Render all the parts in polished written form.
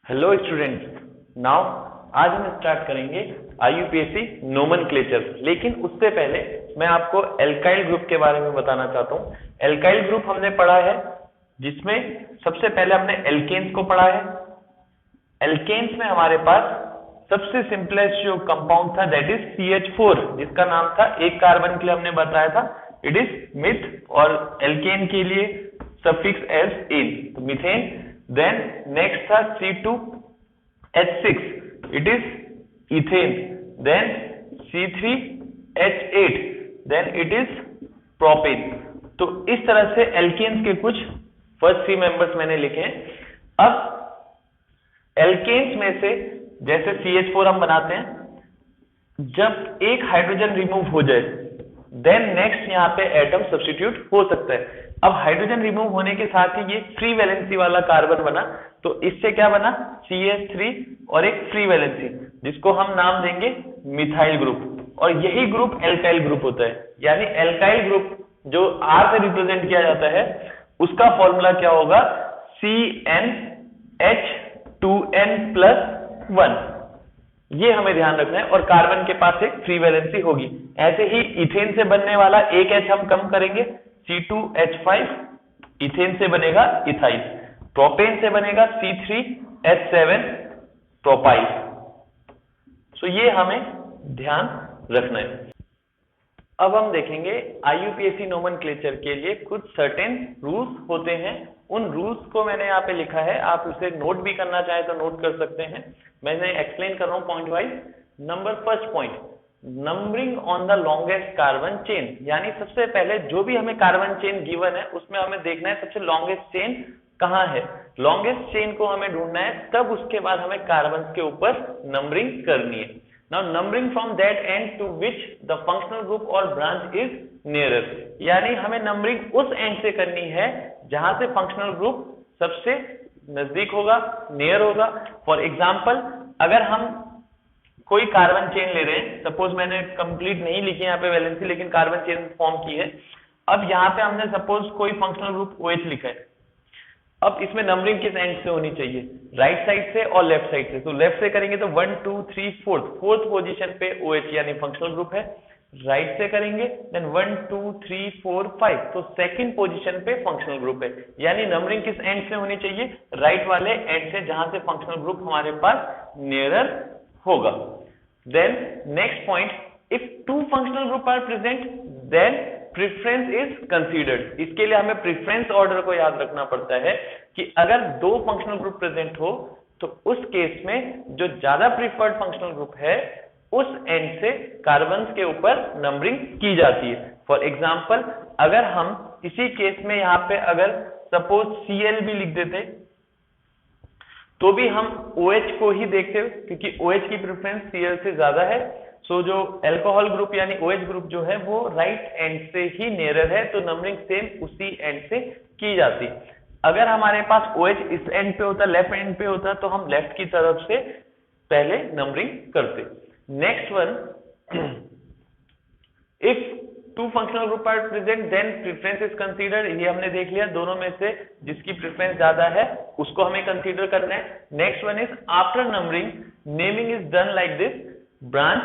Hello students, now आज हम start करेंगे IUPAC नोमेनक्लेचर। लेकिन उससे पहले मैं आपको एल्काइल ग्रुप के बारे में बताना चाहता हूँ। एल्काइल ग्रुप हमने पढ़ा है, जिसमें सबसे पहले हमने एल्केन्स को पढ़ा है। एल्केन्स में हमारे पास सबसे सिंपलेस्ट जो कंपाउंड था दैट इज CH4, जिसका नाम था एक कार्बन के लिए हमने बताया था इट इज मिथ, और एल्केन के लिए सफिक्स एज एन, तो मीथेन। देन नेक्स्ट था C2H6, it is ethane. Then C3H8, then it is propane. तो इस तरह से एल्केन्स के कुछ फर्स्ट 3 मेंबर्स मैंने लिखे हैं। अब एल्केन्स में से जैसे CH4 हम बनाते हैं, जब एक हाइड्रोजन रिमूव हो जाए देन नेक्स्ट यहाँ पे एटम सब्स्टिट्यूट हो सकता है। अब हाइड्रोजन रिमूव होने के साथ ही ये फ्री वैलेंसी वाला कार्बन बना, तो इससे क्या बना CH3 और एक फ्री वैलेंसी, जिसको हम नाम देंगे मिथाइल ग्रुप। और यही ग्रुप एल्काइल ग्रुप होता है। यानी एल्काइल ग्रुप जो R से रिप्रेजेंट किया जाता है, उसका फॉर्मूला क्या होगा, CnH2n+1। ये हमें ध्यान रखना है। और कार्बन के पास एक फ्री वैलेंसी होगी। ऐसे ही इथेन से बनने वाला एक H हम कम करेंगे, C2H5, इथेन से बनेगा इथाइल। प्रोपेन से बनेगा C3H7, प्रोपाइल। सो ये हमें ध्यान रखना है। अब हम देखेंगे IUPAC नोमेनक्लेचर के लिए कुछ सर्टेन रूल्स होते हैं। उन रूल्स को मैंने यहाँ पे लिखा है, आप उसे नोट भी करना चाहे तो नोट कर सकते हैं। मैंने एक्सप्लेन कर रहा हूँ point wise. Number first point, numbering on the longest carbon chain. यानी सबसे पहले जो भी हमें कार्बन चेन गिवन है, उसमें हमें देखना है सबसे लॉन्गेस्ट चेन कहाँ है। लॉन्गेस्ट चेन को हमें ढूंढना है, तब उसके बाद हमें कार्बन के ऊपर नंबरिंग करनी है। Now numbering from that end to which the functional group or branch is nearer, यानी हमें नंबरिंग उस एंड से करनी है जहां से फंक्शनल ग्रुप सबसे नजदीक होगा, नियर होगा। फॉर एग्जांपल, अगर हम कोई कार्बन चेन ले रहे हैं, सपोज मैंने कंप्लीट नहीं लिखी यहाँ पे वैलेंसी, लेकिन कार्बन चेन फॉर्म की है। अब यहाँ पे हमने सपोज कोई फंक्शनल ग्रुप OH लिखा है। अब इसमें नंबरिंग किस एंड से होनी चाहिए, राइट साइड से और लेफ्ट साइड से। तो लेफ्ट से करेंगे तो 1 2 3 4th पोजीशन पे OH यानी फंक्शनल ग्रुप है। राइट से करेंगे देन 1 2 3 4 5, तो सेकंड पोजीशन पे फंक्शनल ग्रुप है। यानी नंबरिंग किस एंड से होनी चाहिए, राइट वाले एंड से, जहां से फंक्शनल ग्रुप हमारे पास नियरर होगा। Then next point, if 2 functional group are present then preference is considered. इसके लिए हमें प्रेफरेंस ऑर्डर को याद रखना पड़ता है कि अगर 2 फंक्शनल ग्रुप प्रेजेंट हो तो उस केस में जो ज्यादा प्रीफर्ड फंक्शनल ग्रुप है उस एंड से कार्बन्स के ऊपर नंबरिंग की जाती है। फॉर एग्जांपल, अगर हम इसी केस में यहाँ पे अगर सपोज Cl भी लिख देते तो भी हम OH को ही देखते, क्योंकि OH की प्रेफरेंस Cl से ज्यादा है। सो जो अल्कोहल ग्रुप यानी OH ग्रुप जो है वो राइट एंड से ही नियरर है, तो नंबरिंग सेम उसी एंड से की जाती। अगर हमारे पास OH इस एंड पे होता, लेफ्ट एंड पे होता, तो हम लेफ्ट की तरफ से पहले नंबरिंग करते। Next one, if 2 functional group are present then preference is considered. ये हमने देख लिया, दोनों में से जिसकी प्रेफरेंस ज्यादा है उसको हमें कंसीडर करना है। Next one is after numbering naming is done like this, branch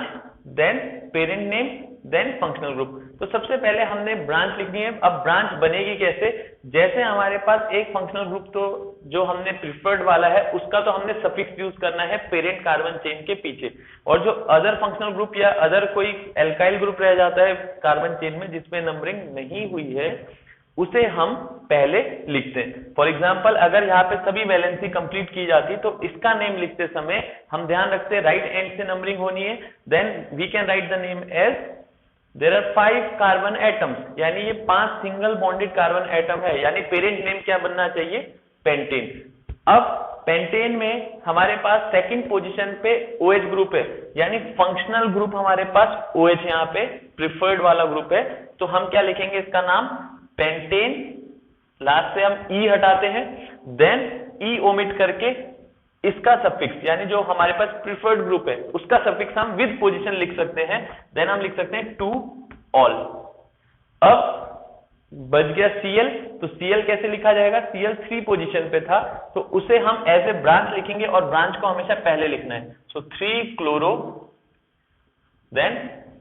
then parent name then functional group. तो सबसे पहले हमने ब्रांच लिखनी है। अब ब्रांच बनेगी कैसे, जैसे हमारे पास एक फंक्शनल ग्रुप तो जो हमने प्रिफर्ड वाला है उसका तो हमने सफिक्स यूज करना है पेरेंट कार्बन चेन के पीछे, और जो अदर फंक्शनल ग्रुप या अदर कोई एल्काइल ग्रुप रह जाता है कार्बन चेन में जिसमें नंबरिंग नहीं हुई है, उसे हम पहले लिखते हैं। फॉर एग्जाम्पल, अगर यहाँ पे सभी वैलेंसी कंप्लीट की जाती तो इसका नेम लिखते समय हम ध्यान रखते हैं राइट एंड से नंबरिंग होनी है। Then we can write the name as there are 5 carbon atoms, यानी ये 5 सिंगल बॉन्डेड कार्बन एटम है। यानी पेरेंट नेम क्या बनना चाहिए, पेंटेन। अब पेंटेन में हमारे पास सेकंड पोजीशन पे OH ग्रुप है, यानी फंक्शनल ग्रुप हमारे पास OH यहाँ पे प्रिफर्ड वाला ग्रुप है। तो हम क्या लिखेंगे, इसका नाम पेंटेन। लास्ट से हम E हटाते हैं, देन E ओमिट करके इसका सफिक्स, यानी जो हमारे पास प्रिफर्ड ग्रुप है उसका सफिक्स हम विद पोजीशन लिख सकते हैं। देन हम लिख सकते हैं टू ऑल। अब बच गया Cl, तो Cl कैसे लिखा जाएगा, Cl 3 पोजीशन पे था, तो उसे हम एज ए ब्रांच लिखेंगे और ब्रांच को हमेशा पहले लिखना है। सो 3 chloro then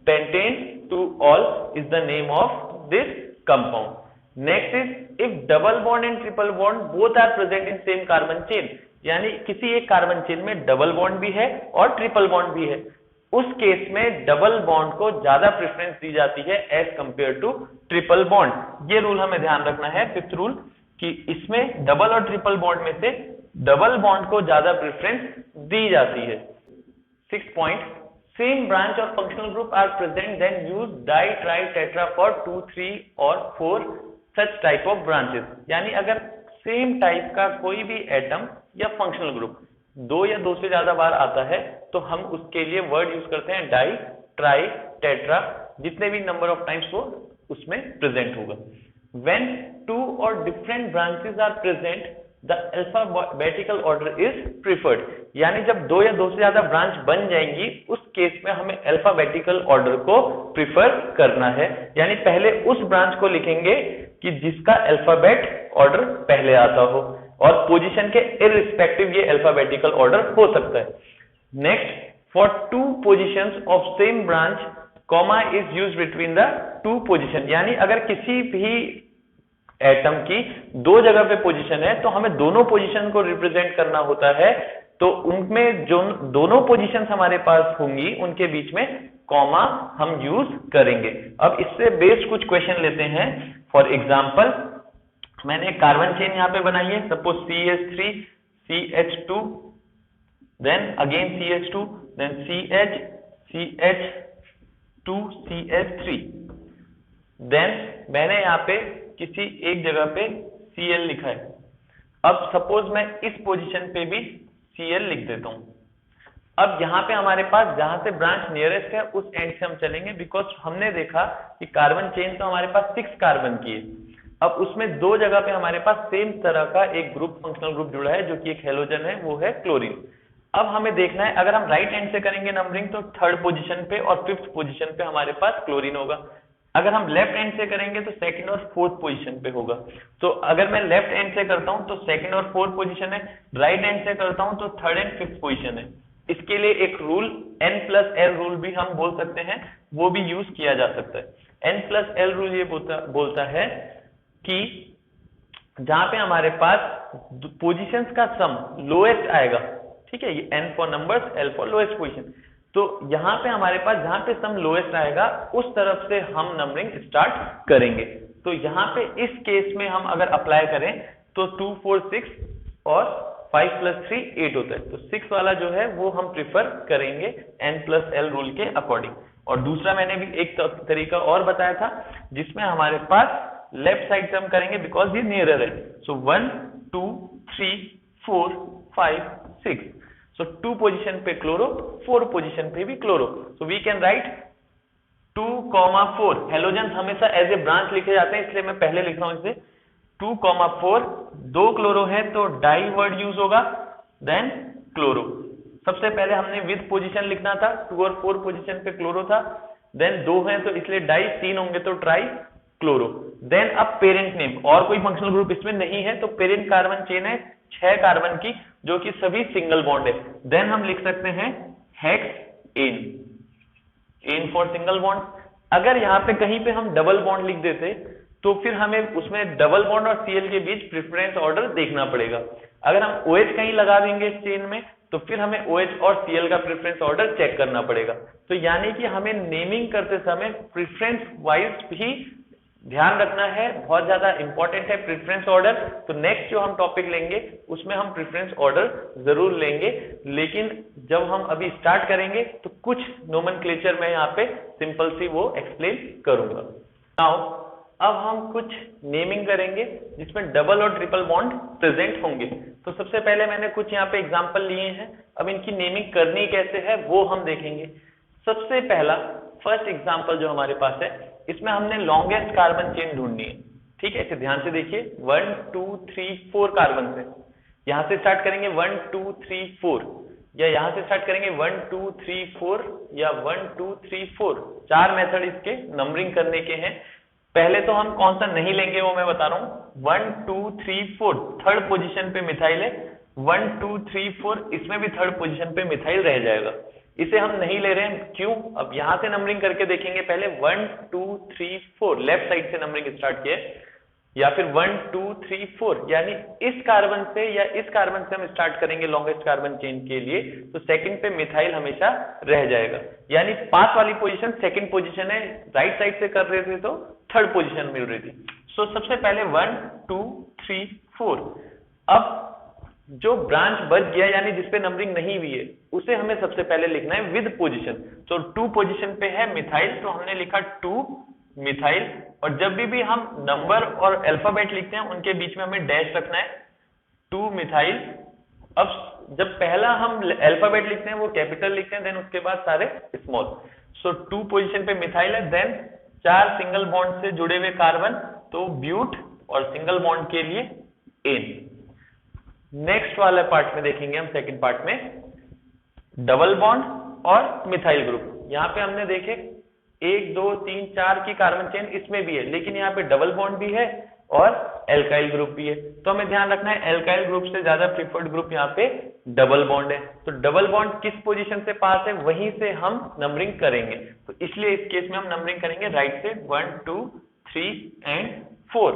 pentane to all is the name of this compound. Next is if double bond and triple bond both are present in same carbon chain, यानी किसी एक कार्बन चेन में डबल बॉन्ड भी है और ट्रिपल बॉन्ड भी है, उस केस में डबल बॉन्ड को ज्यादा प्रेफरेंस दी जाती है as compare to triple bond. ये रूल हमें ध्यान रखना है, फिफ्थ रूल, कि इसमें डबल और ट्रिपल बॉन्ड में से डबल बॉन्ड को ज्यादा प्रेफरेंस दी जाती है। 6 point, same branch or functional group are present, then use di, tri, tetra for 2, 3 और 4 such type of branches। यानी अगर सेम टाइप का कोई भी एटम या फंक्शनल ग्रुप 2 या 2 से ज्यादा बार आता है तो हम उसके लिए वर्ड यूज करते हैं डाई, ट्राई, टेट्रा, जितने भी नंबर ऑफ टाइम्स वो उसमें प्रेजेंट होगा। When 2 or different branches are present, the alphabetical order is preferred। यानी जब 2 या 2 से ज्यादा ब्रांच बन जाएंगी उस केस में हमें अल्फाबेटिकल ऑर्डर को प्रिफर करना है, यानी पहले उस ब्रांच को लिखेंगे कि जिसका अल्फाबेट ऑर्डर पहले आता हो, और पोजीशन के इररिस्पेक्टिव ये अल्फाबेटिकल ऑर्डर हो सकता है। Next, for 2 positions of same branch comma is used between the 2 position, यानी अगर किसी भी एटम की 2 जगह पे पोजीशन है तो हमें दोनों पोजीशन को रिप्रेजेंट करना होता है, तो उनमें जो दोनों पोजीशंस हमारे पास होंगी उनके बीच में कॉमा हम यूज करेंगे। अब इससे बेस्ड कुछ क्वेश्चन लेते हैं। फॉर एग्जांपल, मैंने एक कार्बन चेन यहाँ पे बनाई है, suppose CH3 CH2 then again CH2 then CH CH2 CH3, then मैंने यहाँ पे किसी एक जगह पे Cl लिखा है। अब सपोज मैं इस पोजीशन पे भी Cl लिख देता हूं। अब यहाँ पे हमारे पास जहां से ब्रांच नियरेस्ट है उस एंड से हम चलेंगे, बिकॉज हमने देखा कि कार्बन चेन तो हमारे पास 6 कार्बन की है। अब उसमें 2 जगह पे हमारे पास सेम तरह का एक ग्रुप, फंक्शनल ग्रुप जुड़ा है जो कि एक हेलोजन है, वो है क्लोरीन। अब हमें देखना है, अगर हम राइट हैंड से करेंगे नंबरिंग तो 3rd पोजीशन पे और 5th पोजीशन पे हमारे पास क्लोरीन होगा। अगर हम लेफ्ट हैंड से करेंगे तो 2nd और 4th पोजीशन पे होगा। तो अगर मैं लेफ्ट हैंड से करता हूं तो 2nd और 4th पोजीशन है, राइट हैंड से करता हूं तो 3rd एंड 5th पोजीशन है। इसके लिए एक रूल N+L रूल भी हम बोल सकते हैं, वो भी यूज किया जा सकता है। N+L रूल ये बोलता है कि जहां पे हमारे पास पोजीशंस का सम लोएस्ट आएगा, ठीक है, ये N for numbers, L for lowest position, तो यहां पे हमारे पास जहां पे सम लोएस्ट आएगा उस तरफ से हम नंबरिंग स्टार्ट करेंगे। तो यहां पे इस केस में हम अगर अप्लाई करें तो 2 4 6 और 5 + 3 8 होता है, तो 6 वाला जो है वो हम प्रिफर करेंगे N+L रूल के अकॉर्डिंग। और दूसरा मैंने भी एक तरीका और बताया था जिसमें हमारे पास लेफ्ट साइड से हम करेंगे बिकॉज ये नियरर है। सो 1 2 3 4 5 6, सो 2 पोजीशन पे क्लोरो, 4 पोजीशन पे भी chloro. So we can write 2, 4, halogen हमेशा एज ए ब्रांच लिखे जाते हैं इसलिए मैं पहले लिख रहा हूं इसे 2, 4, 2 क्लोरो है तो डाई वर्ड यूज होगा, देन क्लोरो। सबसे पहले हमने विद पोजीशन लिखना था, 2 और 4 पोजीशन पे क्लोरो था, देन 2 है तो इसलिए डाई, 3 होंगे तो ट्राई क्लोरो। देन अब पेरेंट नेम, और कोई फंक्शनल ग्रुप इसमें नहीं है तो पेरेंट कार्बन चेन है 6 कार्बन की जो कि सभी सिंगल बॉन्ड है। देन हम लिख सकते हैं hexane, ane for single bond. अगर यहाँ पे कहीं पे हम डबल बॉन्ड लिख देते तो फिर हमें उसमें डबल बॉन्ड और Cl के बीच प्रेफरेंस ऑर्डर देखना पड़ेगा। अगर हम OH कहीं लगा देंगे इस चेन में तो फिर हमें OH और Cl का प्रेफरेंस ऑर्डर चेक करना पड़ेगा। तो यानी कि हमें नेमिंग करते समय प्रेफरेंस वाइज भी ध्यान रखना है, बहुत ज्यादा इंपॉर्टेंट है प्रेफरेंस ऑर्डर। तो नेक्स्ट जो हम टॉपिक लेंगे उसमें हम प्रेफरेंस ऑर्डर जरूर लेंगे, लेकिन जब हम अभी स्टार्ट करेंगे तो कुछ नोमेनक्लेचर में यहाँ पे सिंपल सी वो एक्सप्लेन करूंगा। नाउ अब हम कुछ नेमिंग करेंगे जिसमें डबल और ट्रिपल बॉन्ड प्रेजेंट होंगे। तो सबसे पहले मैंने कुछ यहाँ पे एग्जांपल लिए हैं, अब इनकी नेमिंग करनी कैसे है वो हम देखेंगे। सबसे पहला फर्स्ट एग्जांपल जो हमारे पास है, इसमें हमने लॉन्गेस्ट कार्बन चेन ढूंढनी है, ठीक है। इसे ध्यान से देखिए, 1 2 3 4 कार्बन से यहां से स्टार्ट करेंगे 1 2 3 4, या यहां से स्टार्ट करेंगे 1 2 3 4 या 1 2 3 4। 4 मेथड इसके नंबरिंग करने के हैं। पहले तो हम कौन सा नहीं लेंगे वो मैं बता रहा हूँ। 1 2 3 4 थर्ड पोजीशन पे मिथाइल है, 1 2 3 4 इसमें भी थर्ड पोजीशन पे मिथाइल रह जाएगा, इसे हम नहीं ले रहे हैं। क्यों? अब यहां से नंबरिंग करके देखेंगे। पहले 1 2 3 4 लेफ्ट साइड से नंबरिंग स्टार्ट किए, या फिर 1 2 3 4 यानी इस कार्बन से या इस कार्बन से हम स्टार्ट करेंगे लॉन्गेस्ट कार्बन चेन के लिए, तो सेकंड पे मिथाइल हमेशा रह जाएगा। यानी पास वाली पोजीशन सेकंड पोजीशन है, राइट साइड से कर रहे थे तो थर्ड पोजीशन मिल रही थी। सो सबसे पहले 1 2 3 4। अब जो ब्रांच बच गया यानी जिसपे नंबरिंग नहीं हुई है उसे हमें सबसे पहले लिखना है विद पोजीशन। तो 2 पोजीशन पे है मिथाइल, तो हमने लिखा 2 मिथाइल। और जब भी हम नंबर और अल्फाबेट लिखते हैं उनके बीच में हमें डैश रखना है, 2 मिथाइल। अब जब पहला हम अल्फाबेट लिखते हैं वो कैपिटल लिखते हैं, देन उसके बाद सारे स्मॉल। सो 2 पोजीशन पे मिथाइल है, देन 4 सिंगल बॉन्ड से जुड़े हुए कार्बन, तो ब्यूट, और सिंगल बॉन्ड के लिए एन। नेक्स्ट वाले पार्ट में देखेंगे हम, सेकंड पार्ट में डबल बॉन्ड और मिथाइल ग्रुप। यहाँ पे हमने देखे 1 2 3 4 की कार्बन चेन इसमें भी है, लेकिन यहाँ पे डबल बॉन्ड भी है और एल्काइल ग्रुप भी है। तो हमें ध्यान रखना है एल्काइल ग्रुप से ज्यादा प्रिफर्ड ग्रुप यहाँ पे डबल बॉन्ड है। तो डबल बॉन्ड किस पोजीशन से पास है वहीं से हम नंबरिंग करेंगे। तो इसलिए इस केस में हम नंबरिंग करेंगे राइट से 1 2 3 एंड 4।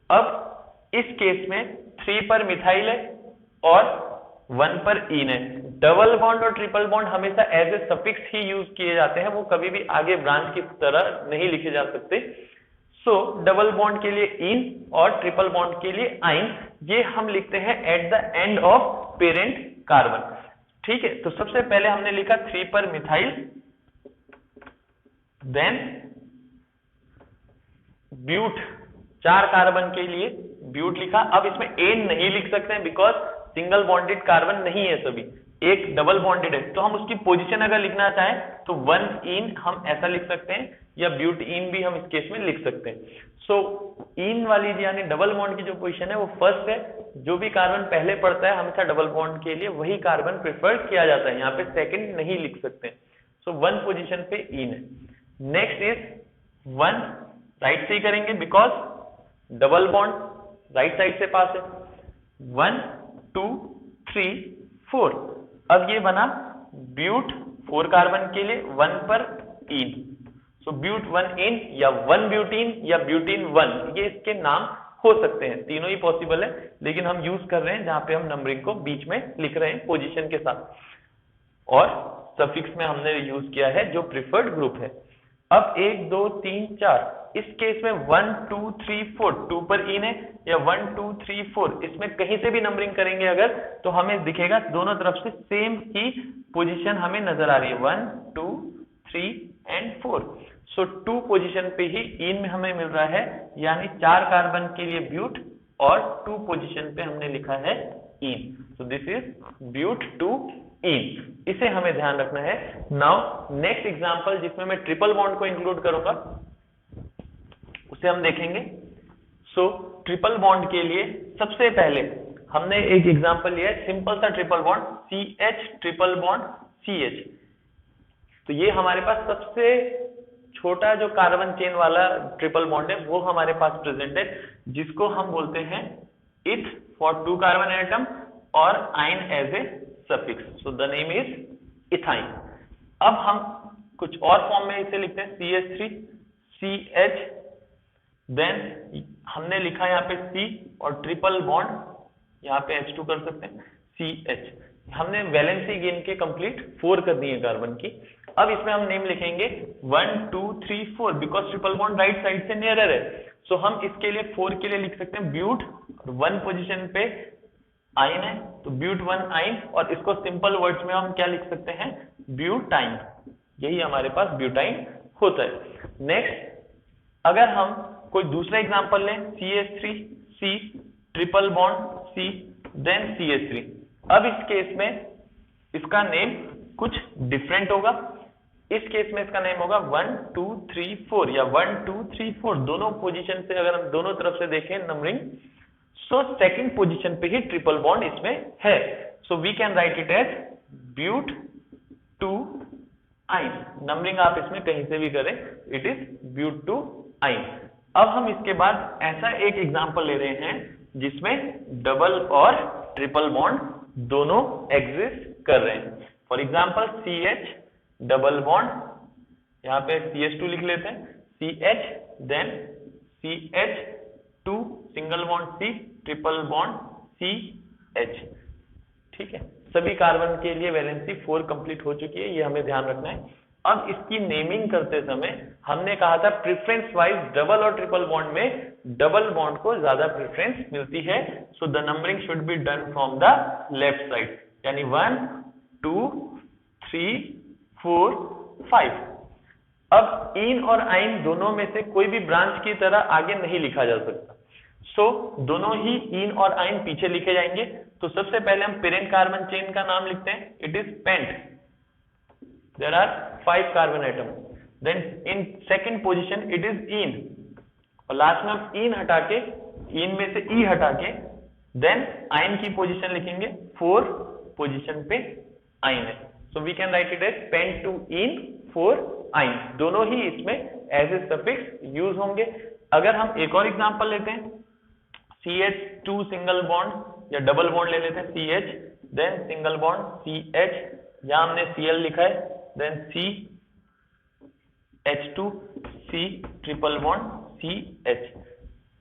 अब इस केस में 3 पर मिथाइल है और 1 पर इन है। डबल बॉन्ड और ट्रिपल बॉन्ड हमेशा एज ए सफिक्स ही यूज किए जाते हैं, वो कभी भी आगे ब्रांच की तरह नहीं लिखे जा सकते। सो डबल बॉन्ड के लिए इन और ट्रिपल बॉन्ड के लिए आइन, ये हम लिखते हैं at the end of parent carbon. ठीक है, तो सबसे पहले हमने लिखा 3 पर मिथाइल, देन ब्यूट, 4 कार्बन के लिए ब्यूट लिखा। अब इसमें एन नहीं लिख सकते हैं बिकॉज सिंगल बॉन्डेड कार्बन नहीं है, सभी एक डबल बॉन्डेड है। तो हम उसकी पोजीशन अगर लिखना चाहें तो 1 इन हम ऐसा लिख सकते हैं, या ब्यूट इन भी हम इस केस में लिख सकते हैं। सो इन वाली यानी डबल बॉन्ड की जो पोजीशन है वो फर्स्ट है। जो भी कार्बन पहले पड़ता है हमेशा डबल बॉन्ड के लिए वही कार्बन प्रेफर किया जाता है, यहाँ पे सेकंड नहीं लिख सकते। सो 1 पोजीशन पे इन है। नेक्स्ट इज 1 राइट से ही करेंगे because double bond right side से पास है। 1 2 3 4। अब ये बना ब्यूट 4 कार्बन के लिए 1 पर इन। सो ब्यूट 1 इन या 1 ब्यूटीन या ब्यूटीन 1, ये इसके नाम हो सकते हैं, तीनों ही पॉसिबल है, लेकिन हम यूज कर रहे हैं जहां पे हम नंबरिंग को बीच में लिख रहे हैं पोजीशन के साथ, और सफिक्स में हमने यूज किया है जो प्रिफर्ड ग्रुप है। अब 1 2 3 4, इस केस में 1 2 3 4 2 पर इन है, या 1 2 3 4 इसमें कहीं से भी नंबरिंग करेंगे अगर तो हमें दिखेगा दोनों तरफ से सेम ही पोजीशन हमें नजर आ रही है, 1 2 3 एंड 4। सो 2 पोजीशन पे ही इन में हमें मिल रहा है, यानी 4 कार्बन के लिए ब्यूट और 2 पोजीशन पे हमने लिखा है इन। सो दिस इज ब्यूट 2 इन, इसे हमें ध्यान रखना है। नाउ नेक्स्ट एग्जांपल जिसमें मैं ट्रिपल बॉन्ड को इंक्लूड करूंगा उसे हम देखेंगे। सो ट्रिपल बॉन्ड के लिए सबसे पहले हमने एक एग्जांपल लिया है, सिंपल सा triple bond CH triple bond CH। तो ये हमारे पास सबसे छोटा जो कार्बन चेन वाला ट्रिपल बॉन्ड है वो हमारे पास प्रेजेंट है, जिसको हम बोलते हैं इथ फॉर 2 कार्बन एटम और yne as a suffix. So the name is ethyne. अब हम कुछ और फॉर्म में इसे लिखते हैं CH3 CH, देन हमने लिखा यहाँ पे C और ट्रिपल बॉन्ड यहाँ पे H2 कर सकते हैं CH। हमने वैलेंसी गेन के कंप्लीट 4 कर दिए कार्बन की। अब इसमें हम नेम लिखेंगे 1 2 3 4 because triple bond right side से नियरर है। सो हम इसके लिए 4 के लिए लिख सकते हैं ब्यूट, 1 पोजीशन पे आइन है तो ब्यूट 1 आइन, और इसको सिंपल वर्ड्स में हम क्या लिख सकते हैं, ब्यूटाइन। यही हमारे पास ब्यूटाइन होता है। नेक्स्ट अगर हम कोई दूसरा एग्जांपल लें, CH3 C triple bond C then CH3। अब इस केस में इसका नेम कुछ डिफरेंट होगा। इस केस में इसका नेम होगा 1 2 3 4 या 1 2 3 4, दोनों पोजीशन से अगर हम दोनों तरफ से देखें नंबरिंग, सो सेकंड पोजीशन पे ही ट्रिपल बॉन्ड इसमें है। So we can write it as but 2 yne. Numbering आप इसमें कहीं से भी करें, इट इज ब्यूट 2 आइन। अब हम इसके बाद ऐसा एक एग्जांपल ले रहे हैं जिसमें डबल और ट्रिपल बॉन्ड दोनों एग्जिस्ट कर रहे हैं। For example CH double bond, यहाँ पे CH2 लिख लेते हैं, CH देन CH2 single bond C triple bond CH। ठीक है, सभी कार्बन के लिए वैलेंसी 4 कंप्लीट हो चुकी है, ये हमें ध्यान रखना है। अब इसकी नेमिंग करते समय हमने कहा था प्रेफरेंस वाइज डबल और ट्रिपल बॉन्ड में डबल बॉन्ड को ज्यादा प्रेफरेंस मिलती है, so the numbering should be done from the left side, यानी 1 2 3 4 5। अब इन और आइन दोनों में से कोई भी ब्रांच की तरह आगे नहीं लिखा जा सकता, सो दोनों ही इन और आइन पीछे लिखे जाएंगे। तो सबसे पहले हम पेरेंट कार्बन चेन का नाम लिखते हैं, it is pent, there are 5 carbon atom. Then in second position it is ene, और लास्ट में हम इन हटा के, इन में से ई हटा के देन आइन की पोजीशन लिखेंगे, 4 पोजीशन पे आइन है, so we can write it as pent two en 4 yne. दोनों ही इसमें एज ए सफिक्स यूज होंगे। अगर हम एक और एग्जांपल लेते हैं, CH2 सिंगल बॉन्ड या डबल बॉन्ड ले लेते हैं, CH then single bond CH, यहां हमने Cl लिखा है, then CH2 C triple bond CH।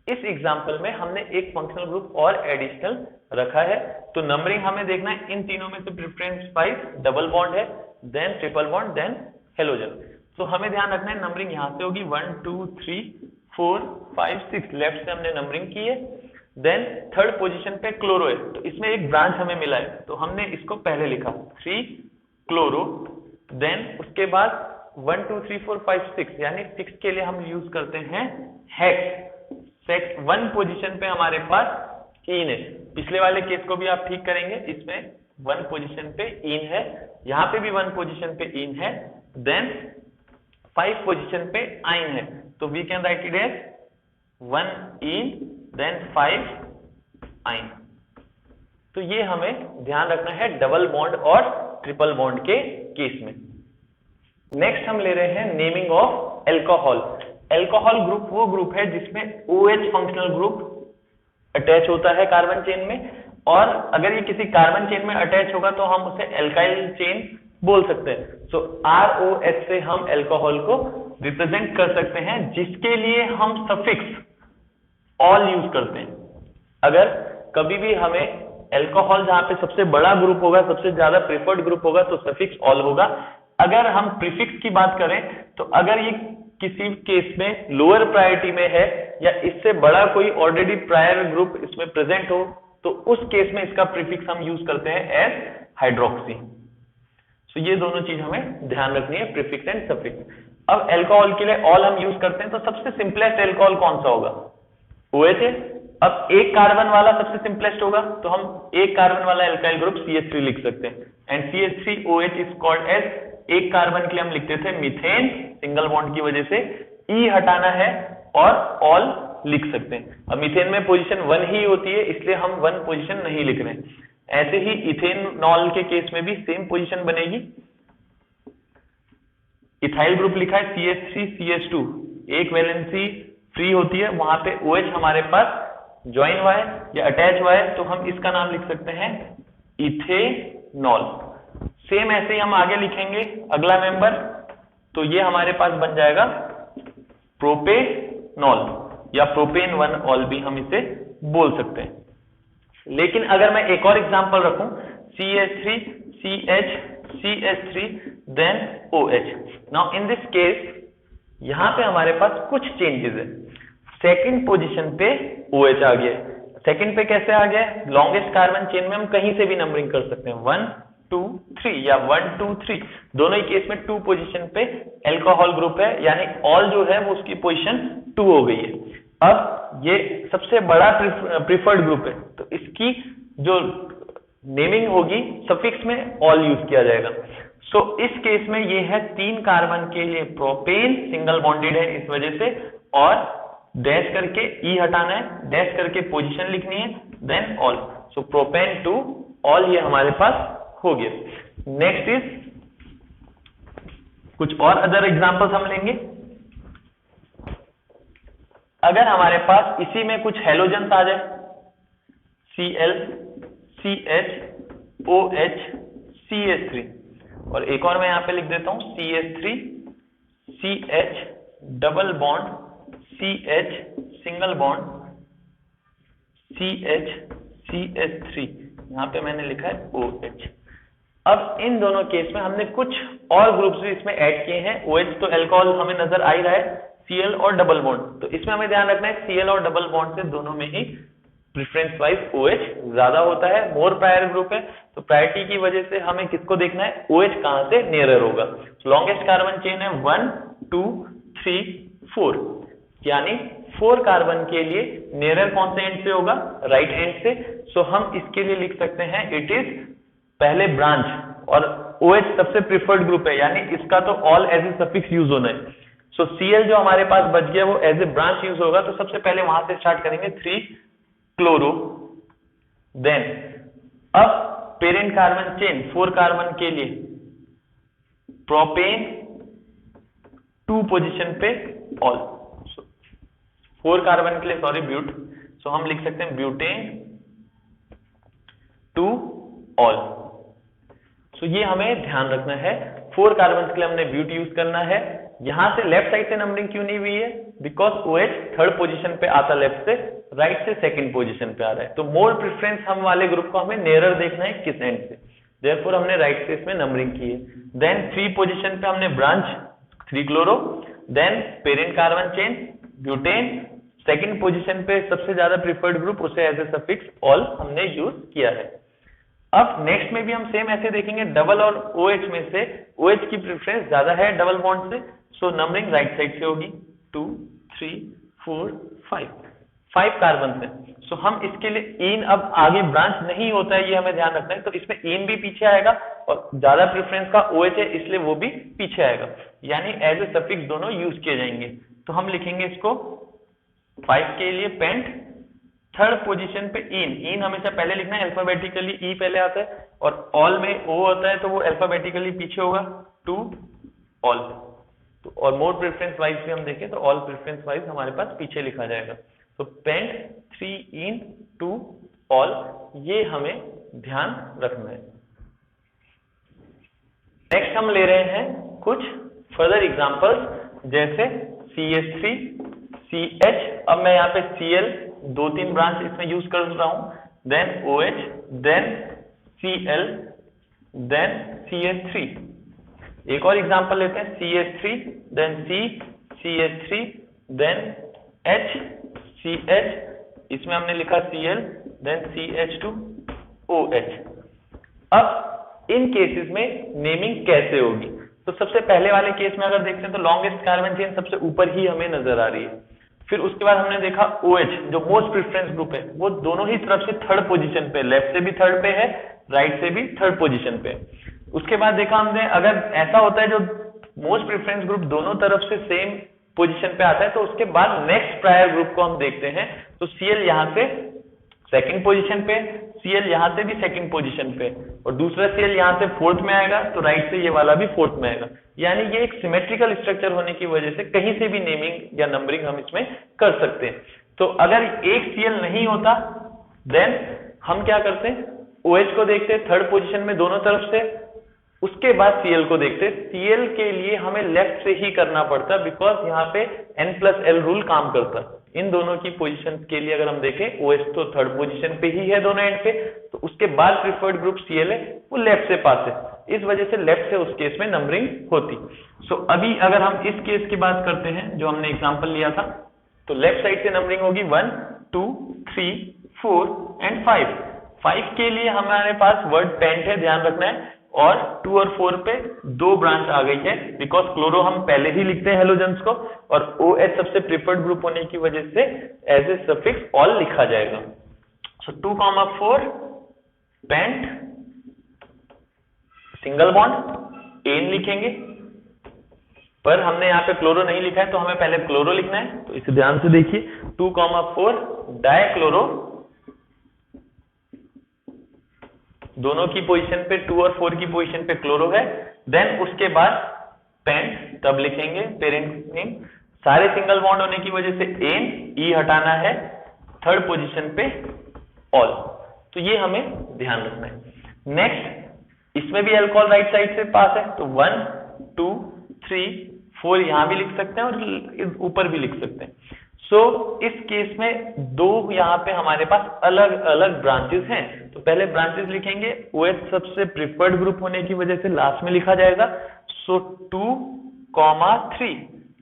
इस एग्जांपल में हमने एक फंक्शनल ग्रुप और एडिशनल रखा है, तो नंबरिंग हमें देखना है, इन तीनों में से प्रेफरेंस 5 डबल बॉन्ड है, then triple bond, then halogen. तो हमें ध्यान रखना है नंबरिंग यहां से होगी 1 2 3 4 5 6, लेफ्ट से हमने नंबरिंग की है। देन थर्ड पोजीशन पे क्लोरो है, तो इसमें एक ब्रांच हमें मिला है, तो हमने इसको पहले लिखा 3 क्लोरो। देन उसके बाद 1 2 3 4 5 6, यानी 6 के लिए हम यूज करते हैं हेक्स। 1 पोजीशन पे हमारे पास इन है, पिछले वाले केस को भी आप ठीक करेंगे, इसमें 1 पोजीशन पे इन है, यहाँ पे भी 1 पोजीशन पे इन है, देन 5 पोजीशन पे आइन है, तो we can write it as 1 ene then 5 yne. तो ये हमें ध्यान रखना है डबल बॉन्ड और ट्रिपल बॉन्ड के केस में। नेक्स्ट हम ले रहे हैं naming of alcohol. Alcohol group वो ग्रुप है जिसमें OH फंक्शनल ग्रुप अटैच होता है कार्बन चेन में, और अगर ये किसी कार्बन चेन में अटैच होगा तो हम उसे एल्काइल चेन बोल सकते हैं। सो ROH से हम एल्कोहल को रिप्रेजेंट कर सकते हैं, जिसके लिए हम सफिक्स ऑल यूज करते हैं। अगर कभी भी हमें एल्कोहल जहां पे सबसे बड़ा ग्रुप होगा, सबसे ज्यादा प्रेफर्ड ग्रुप होगा, तो सफिक्स ऑल होगा। अगर हम प्रीफिक्स की बात करें तो अगर ये किसी केस में लोअर प्रायोरिटी में है या इससे बड़ा कोई ऑलरेडी प्रायर ग्रुप इसमें प्रेजेंट हो, तो उस केस में इसका प्रीफिक्स हम यूज करते हैं एज हाइड्रोक्सी। सो ये दोनों चीज हमें ध्यान रखनी है, प्रीफिक्स एंड सफिक्स। अब एल्कोहल के लिए ऑल हम यूज करते हैं, तो सबसे सिंपलेस्ट एल्कोहल कौन सा होगा? OH है। अब एक कार्बन वाला सबसे सिंपलेस्ट होगा, तो हम एक कार्बन वाला एल्काइल ग्रुप CH3 लिख सकते हैं, and CH3OH is called as, एक कार्बन के लिए हम लिखते थे मीथेन, सिंगल बॉन्ड की वजह से E हटाना है और ऑल लिख सकते हैं। अब मीथेन में पोजीशन 1 ही होती है, इसलिए हम 1 पोजीशन नहीं लिख रहे हैं। ऐसे ही इथेनॉल के केस में भी सेम पोजीशन बनेगी। इथाइल ग्रुप लिखा है CH3CH2, एक वैलेंसी फ्री होती है, वहां पे OH हमारे पास ज्वाइन हुआ है या अटैच हुआ है, तो हम इसका नाम लिख सकते हैं इथेनॉल। सेम ऐसे ही हम आगे लिखेंगे अगला मेंबर, तो ये हमारे पास बन जाएगा प्रोपेनॉल या प्रोपेन 1 ऑल भी हम इसे बोल सकते हैं। लेकिन अगर मैं एक और एग्जांपल रखूं, CH3 CH CH3 then OH, now in this case यहां पे हमारे पास कुछ चेंजेस है। सेकंड पोजीशन पे OH आ गया। सेकंड पे कैसे आ गया? लॉन्गेस्ट कार्बन चेन में हम कहीं से भी नंबरिंग कर सकते हैं, 1 2 3 या 1 2 3, दोनों ही केस में 2 पोजीशन पे एल्कोहल ग्रुप है, यानी ऑल जो है वो उसकी पोजीशन 2 हो गई है। अब ये सबसे बड़ा प्रिफर्ड ग्रुप है, तो इसकी जो नेमिंग होगी सफिक्स में ऑल यूज किया जाएगा। सो इस केस में ये है 3 कार्बन के लिए प्रोपेन, सिंगल बॉन्डेड है इस वजह से, और डैश करके E हटाना है, डैश करके पोजीशन लिखनी है, देन ऑल। सो प्रोपेन टू ऑल ये हमारे पास हो गया। नेक्स्ट इज कुछ और अदर एग्जांपल्स हम लेंगे। अगर हमारे पास इसी में कुछ हेलोजन्स आ जाए, Cl, CH, OH, CH3, और एक और मैं यहाँ पे लिख देता हूँ CH3, CH double bond, CH single bond, CH, CH3, यहाँ पे मैंने लिखा है OH। अब इन दोनों केस में हमने कुछ और ग्रुप्स भी इसमें ऐड किए हैं। OH तो अल्कोहल हमें नजर आ ही रहा है, Cl और डबल बॉन्ड, तो इसमें हमें ध्यान रखना है Cl और डबल बॉन्ड से दोनों में ही प्रेफरेंस वाइज OH ज्यादा होता है, मोर प्रायर ग्रुप है, तो प्रायोरिटी की वजह से हमें किसको देखना है, OH कहां से नियरर होगा। लॉन्गेस्ट कार्बन चेन है 1 2 3 4, यानी 4 कार्बन के लिए नियरर कौन से एंड से होगा, राइट एंड से। सो हम इसके लिए लिख सकते हैं इट इज पहले ब्रांच, और OH सबसे प्रिफर्ड ग्रुप है, यानी इसका तो ol as a suffix use होना है। सो Cl जो हमारे पास बच गया वो एज ए ब्रांच यूज होगा, तो सबसे पहले वहां से स्टार्ट करेंगे 3 क्लोरो। देन अब पेरेंट कार्बन चेन 4 कार्बन के लिए प्रोपेन 2 पोजीशन पे ऑल, 4 कार्बन के लिए सॉरी ब्यूट, सो हम लिख सकते हैं ब्यूटेन 2 ऑल। सो ये हमें ध्यान रखना है, 4 कार्बन के लिए हमने ब्यूट यूज करना है। यहां से लेफ्ट साइड से नंबरिंग क्यों नहीं हुई है, बिकॉज OH 3rd पोजीशन पे आता लेफ्ट से, राइट से 2nd पोजीशन पे आ रहा है, तो मोर प्रेफरेंस हम वाले ग्रुप को हमें नियरर देखना है किस एंड से, देयरफॉर हमने राइट से इसमें नंबरिंग की है। देन 3 पोजीशन पे हमने branch 3 chloro, then parent carbon chain butane, 2nd position पे सबसे ज्यादा प्रिफर्ड ग्रुप, उसे एज ए सफिक्स ऑल हमने यूज किया है। अब नेक्स्ट में भी हम सेम ऐसे देखेंगे, डबल और OH में से OH की प्रेफरेंस ज्यादा है डबल बॉन्ड से, सो नंबरिंग राइट साइड से होगी 2 3 4 5 कार्बन से। सो हम इसके लिए इन, अब आगे ब्रांच नहीं होता है ये हमें ध्यान रखना है, तो इसमें इन भी पीछे आएगा और ज्यादा प्रेफरेंस का OH है इसलिए वो भी पीछे आएगा, यानी एज ए सफिक्स दोनों यूज किए जाएंगे। तो हम लिखेंगे इसको 5 के लिए पेंट, 3rd पोजीशन पे इन हमेशा पहले लिखना है, अल्फाबेटिकली ई पहले आता है, और ऑल में O होता है तो वो अल्फाबेटिकली पीछे होगा 2 ऑल। तो और मोर प्रेफरेंस वाइज भी हम देखें तो ऑल प्रेफरेंस वाइज हमारे पास पीछे लिखा जाएगा। तो पेंट 3 इन 2 ऑल, ये हमें ध्यान रखना है। नेक्स्ट हम ले रहे हैं कुछ फर्दर एग्जांपल्स, जैसे CH3 CH, अब मैं यहाँ पे Cl 2-3 ब्रांच इसमें यूज कर रहा हूं, then OH, then Cl, then CH3। एक और एग्जांपल लेते हैं CH3, then C, CH3, then H, CH, इसमें हमने लिखा Cl, देन CH2, OH। अब इन केसेस में नेमिंग कैसे होगी, तो सबसे पहले वाले केस में अगर देखते हैं तो लॉन्गेस्ट कार्बन चेन सबसे ऊपर ही हमें नजर आ रही है। फिर उसके बाद हमने देखा OH जो मोस्ट प्रेफरेंस ग्रुप है, वो दोनों ही तरफ से 3rd पोजीशन पे, लेफ्ट से भी 3rd पे है, राइट से भी 3rd पोजीशन पे। उसके बाद देखा हमने, अगर ऐसा होता है जो मोस्ट प्रेफरेंस ग्रुप दोनों तरफ से सेम पोजीशन पे आता है, तो उसके बाद नेक्स्ट प्रायर ग्रुप को हम देखते हैं, तो Cl यहां से 2nd पोजीशन पे, Cl यहां से भी 2nd पोजीशन पे, और दूसरा Cl यहां से 4th में आएगा, तो राइट से ये वाला भी 4th में आएगा। यानी ये एक सिमेट्रिकल स्ट्रक्चर होने की वजह से कहीं से भी नेमिंग या नंबरिंग हम इसमें कर सकते हैं। तो अगर एक Cl नहीं होता, देन हम क्या करते हैं, OH को देखते हैं 3rd पोजीशन में दोनों तरफ से, उसके बाद Cl को देखते हैं। Cl के लिए हमें लेफ्ट से ही करना पड़ता है, बिकॉज यहाँ पे N+L रूल काम करता है। इन दोनों की पोजीशन के लिए अगर हम देखें, OH तो 3rd पोजीशन पे ही है दोनों एंड पे, तो उसके बाद प्रिफर्ड ग्रुप Cl है, वो लेफ्ट से पास है, इस वजह से लेफ्ट से उस केस में नंबरिंग होती। सो अभी अगर हम इस केस की बात करते हैं जो हमने एग्जांपल लिया था, तो लेफ्ट साइड से नंबरिंग होगी 1 2 3 4 एंड 5। 5 के लिए हमारे पास वर्ड पेंट है, ध्यान रखना है, और 2 और 4 पे 2 ब्रांच आ गई है, बिकॉज क्लोरो हम पहले ही लिखते हैं हेलोजेंस को, और OH सबसे प्रिफर्ड ग्रुप होने की वजह से एज ए सफिक्स ऑल लिखा जाएगा। सो 2, 4 पेंट सिंगल बॉन्ड एन लिखेंगे, पर हमने यहाँ पे क्लोरो नहीं लिखा है, तो हमें पहले क्लोरो लिखना है, तो इसे ध्यान से देखिए। 2, 4 डाइक्लोरो, दोनों की पोजीशन पे 2 और 4 की पोजीशन पे क्लोरो है। देन उसके बाद पेंट तब लिखेंगे पेरेंट नेम सारे सिंगल बॉन्ड होने की वजह से एन, ई हटाना है, थर्ड पोजीशन पे ऑल। तो ये हमें ध्यान रखना है। नेक्स्ट, इसमें भी अल्कोहल राइट साइड से पास है, तो 1 2 3 4 यहां भी लिख सकते हैं और ऊपर भी लिख सकते हैं। सो इस केस में दो यहाँ पे हमारे पास अलग अलग ब्रांचेस हैं। तो पहले ब्रांचेस लिखेंगे, OH सबसे प्रिफर्ड ग्रुप होने की वजह से लास्ट में लिखा जाएगा। सो 2,3,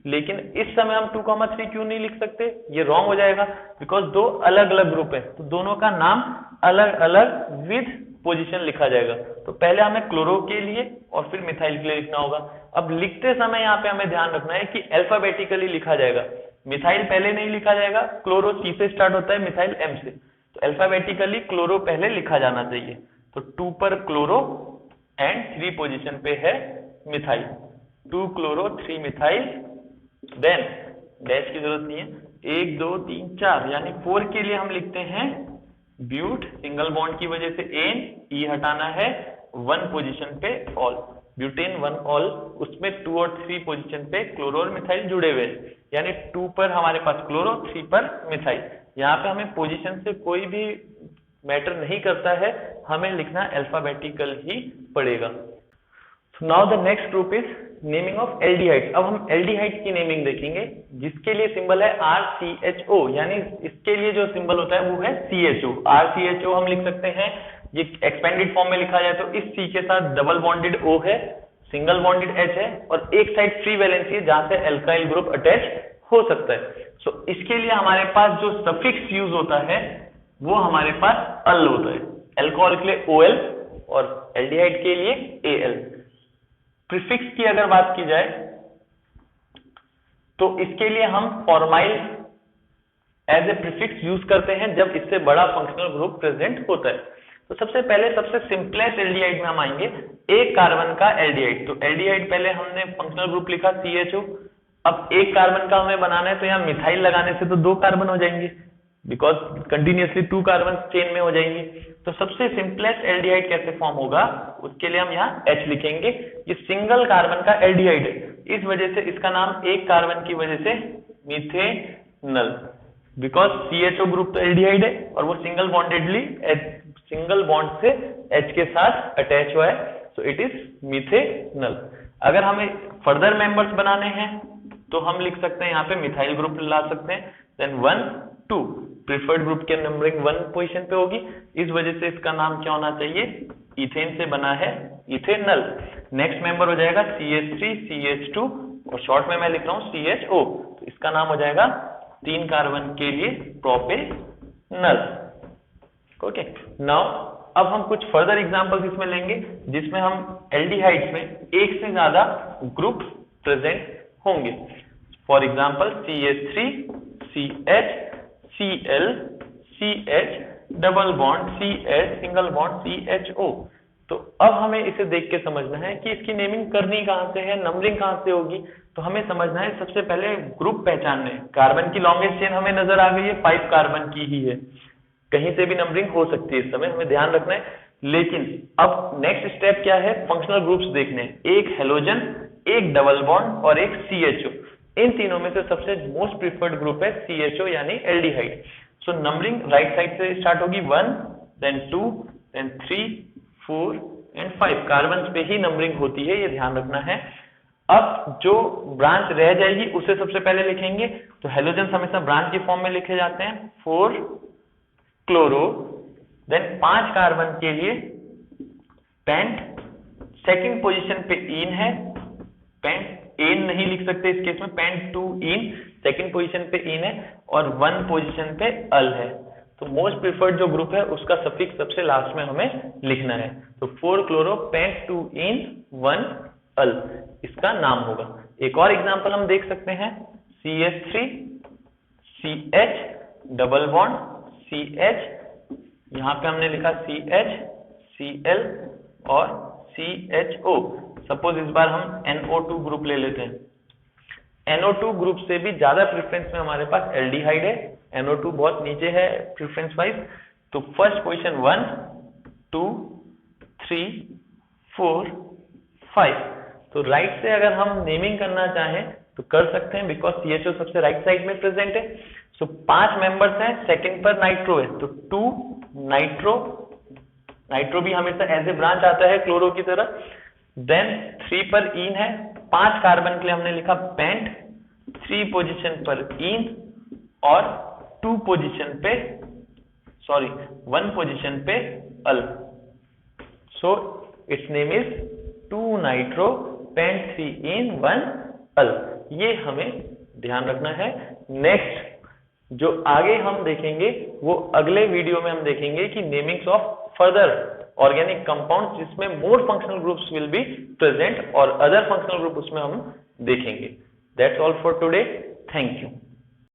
लेकिन इस समय हम 2,3 क्यों नहीं लिख सकते, ये रॉन्ग हो जाएगा, बिकॉज दो अलग अलग ग्रुप है, तो दोनों का नाम अलग अलग विद पोजीशन लिखा जाएगा। तो पहले हमें क्लोरो के लिए और फिर मिथाइल के लिए लिखना होगा। अब लिखते समय यहाँ पे हमें ध्यान रखना है कि अल्फाबेटिकली लिखा जाएगा। मिथाइल पहले नहीं लिखा जाएगा, क्लोरो C से स्टार्ट होता है, मिथाइल M से, तो अल्फाबेटिकली क्लोरो पहले लिखा जाना चाहिए। तो 2 पर क्लोरो एंड 3 पोजीशन पे है methyl, 2 chloro 3 methyl. Then dash की जरूरत नहीं है, 1 2 3 4 यानी 4 के लिए हम लिखते हैं ब्यूट, सिंगल बॉन्ड की वजह से एन, ई हटाना है, 1 पोजीशन पे ऑल, ब्यूटेन 1 ऑल, उसमें 2 और 3 पोजीशन पे क्लोरो और मिथाइल जुड़े हुए हैं, यानी 2 पर हमारे पास क्लोरो, 3 पर मिथाइल। यहाँ पे हमें पोजीशन से कोई भी मैटर नहीं करता है, हमें लिखना अल्फाबेटिकल ही पड़ेगा। Now the next group is naming of aldehydes. अब हम एल्डिहाइड्स की नेमिंग देखेंगे, जिसके लिए सिंबल है RCHO, यानी इसके लिए जो सिंबल होता है वो है CHO। RCHO हम लिख सकते हैं, ये एक्सपेंडेड फॉर्म में लिखा जाए तो इस C के साथ डबल बॉन्डेड O है, सिंगल बॉन्डेड H है और एक साइड फ्री वैलेंसी है जहां से एल्काइल ग्रुप अटैच हो सकता है। सो इसके लिए हमारे पास जो सफिक्स यूज होता है वो हमारे पास अल होता है, अल्कोहल के लिए OL और एल्डिहाइड के लिए AL। प्रीफिक्स की अगर बात की जाए तो इसके लिए हम formyl as a prefix use करते हैं जब इससे बड़ा फंक्शनल ग्रुप प्रेजेंट होता है। तो सबसे पहले सबसे सिंपलेस्ट एल्डिहाइड में हम आएंगे, एक कार्बन का एल्डिहाइड। तो एल्डिहाइड पहले हमने फंक्शनल ग्रुप लिखा CHO, अब एक कार्बन का हमें बनाना है तो यहाँ मिथाइल लगाने से तो 2 कार्बन हो जाएंगे, बिकॉज कंटिन्यूअसली 2 कार्बन चेन में हो जाएंगे। तो सबसे सिंपलेस्ट एल्डिहाइड कैसे फॉर्म होगा, उसके लिए हम यहाँ H लिखेंगे। ये सिंगल कार्बन का एल्डिहाइड है, इस वजह से इसका नाम एक कार्बन की वजह से मिथेनल, बिकॉज CHO ग्रुप तो एल्डिहाइड है और वो सिंगल बॉन्डेडली सिंगल बॉन्ड से H के साथ अटैच हुआ है, सो इट इज मिथेनल। अगर हमें फर्दर मेंबर्स बनाने हैं तो हम लिख सकते हैं यहाँ पे मिथाइल ग्रुप ला सकते हैं, देन 1 2 प्रिफर्ड ग्रुप के नंबरिंग 1 पोजीशन पे होगी, इस वजह से इसका नाम क्या होना चाहिए, इथेन से बना है, इथेनल। नेक्स्ट मेंबर हो जाएगा CH3 CH2 और शॉर्ट में मैं लिख रहा हूँ CHO, तो इसका नाम हो जाएगा 3 कार्बन के लिए प्रोपेनल। ओके, नाउ अब हम कुछ फर्दर एग्जांपल्स इसमें लेंगे जिसमें हम एल्डिहाइड्स में एक से ज्यादा ग्रुप प्रेजेंट होंगे। For example CH3 CH Cl CH double bond CH single bond CHO। तो अब हमें इसे देख के समझना है कि इसकी नेमिंग करनी कहां से है, नंबरिंग कहां से होगी। तो हमें समझना है सबसे पहले ग्रुप पहचानने, कार्बन की लॉन्गेस्ट चेन हमें नजर आ गई है, 5 कार्बन की ही है, कहीं से भी नंबरिंग हो सकती है, इस समय हमें ध्यान रखना है। लेकिन अब नेक्स्ट स्टेप क्या है, फंक्शनल ग्रुप्स देखने, एक हेलोजन, एक डबल बॉन्ड और एक CHO। इन तीनों में से सबसे मोस्ट प्रिफर्ड ग्रुप है CHO यानी एल्डिहाइड। सो नंबरिंग राइट साइड से स्टार्ट होगी, 1 देन 2 देन 3 4 एंड 5, कार्बन पे ही नंबरिंग होती है, ये ध्यान रखना है। अब जो ब्रांच रह जाएगी उसे सबसे पहले लिखेंगे, तो हेलोजन हमेशा ब्रांच की फॉर्म में लिखे जाते हैं, 4 क्लोरो, देन 5 कार्बन के लिए पेंट, सेकंड पोजीशन पे इन है, पेंट एन नहीं लिख सकते इस केस में, पेंट 2 इन सेकंड पोजीशन पे इन है और 1 पोजीशन पे अल है। तो मोस्ट प्रिफर्ड जो ग्रुप है उसका सफिक्स सबसे लास्ट में हमें लिखना है, तो 4 क्लोरो पेंट 2 इन 1 अल इसका नाम होगा। एक और एग्जांपल हम देख सकते हैं, CH3 CH double bond CH, यहां पे हमने लिखा CH Cl और CHO। सपोज इस बार हम NO2 ग्रुप ले लेते हैं, NO2 ग्रुप से भी ज्यादा प्रेफरेंस में हमारे पास एल्डिहाइड है, NO2 बहुत नीचे है प्रेफरेंस वाइज। तो फर्स्ट पोजीशन 1 2 3 4 5। तो राइट से अगर हम नेमिंग करना चाहें तो कर सकते हैं बिकॉज CHO सबसे राइट साइड में प्रेजेंट है। सो 5 मेंबर्स हैं, सेकंड पर नाइट्रो है तो 2 नाइट्रो, नाइट्रो भी हमेशा एज ए ब्रांच आता है क्लोरो की तरह। देन 3 पर इन है, 5 कार्बन के लिए हमने लिखा पेंट, 3 पोजीशन पर इन और 1 पोजीशन पे al. So its name is 2 nitro pent 3 en 1 al. ये हमें ध्यान रखना है। नेक्स्ट जो आगे हम देखेंगे वो अगले वीडियो में हम देखेंगे कि namings of further organic compounds जिसमें more functional groups will be present और अदर फंक्शनल ग्रुप उसमें हम देखेंगे। That's all for today, thank you.